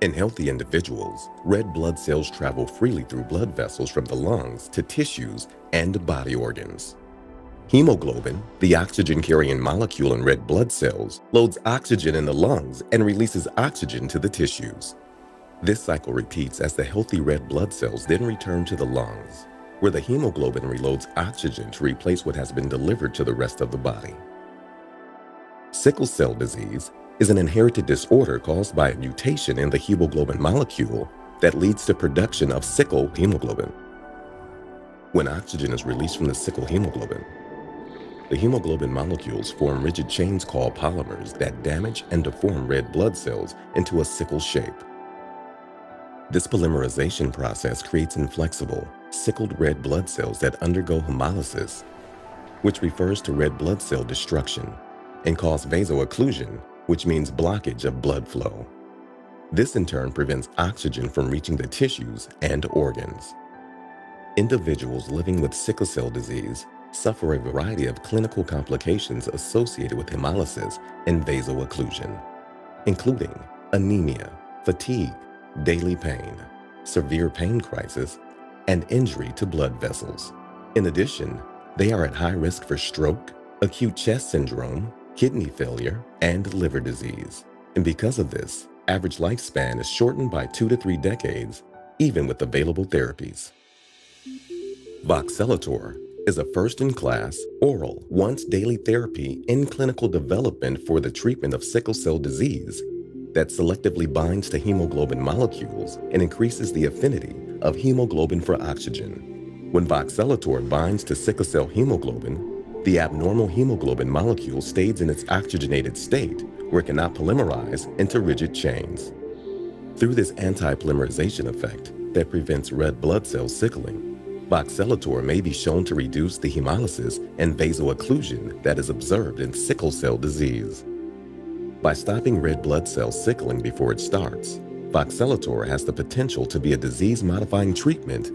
In healthy individuals, red blood cells travel freely through blood vessels from the lungs to tissues and body organs. Hemoglobin, the oxygen-carrying molecule in red blood cells, loads oxygen in the lungs and releases oxygen to the tissues. This cycle repeats as the healthy red blood cells then return to the lungs, where the hemoglobin reloads oxygen to replace what has been delivered to the rest of the body. Sickle cell disease is an inherited disorder caused by a mutation in the hemoglobin molecule that leads to production of sickle hemoglobin. When oxygen is released from the sickle hemoglobin, the hemoglobin molecules form rigid chains called polymers that damage and deform red blood cells into a sickle shape. This polymerization process creates inflexible, sickled red blood cells that undergo hemolysis, which refers to red blood cell destruction, and cause vaso-occlusion, which means blockage of blood flow. This in turn prevents oxygen from reaching the tissues and organs. Individuals living with sickle cell disease suffer a variety of clinical complications associated with hemolysis and vaso-occlusion, including anemia, fatigue, daily pain, severe pain crisis, and injury to blood vessels. In addition, they are at high risk for stroke, acute chest syndrome, kidney failure, and liver disease. And because of this, average lifespan is shortened by 2 to 3 decades, even with available therapies. Voxelotor is a first-in-class, oral, once-daily therapy in clinical development for the treatment of sickle cell disease that selectively binds to hemoglobin molecules and increases the affinity of hemoglobin for oxygen. When voxelotor binds to sickle cell hemoglobin, the abnormal hemoglobin molecule stays in its oxygenated state where it cannot polymerize into rigid chains. Through this anti-polymerization effect that prevents red blood cell sickling, voxelotor may be shown to reduce the hemolysis and vaso-occlusion that is observed in sickle cell disease. By stopping red blood cell sickling before it starts, voxelotor has the potential to be a disease-modifying treatment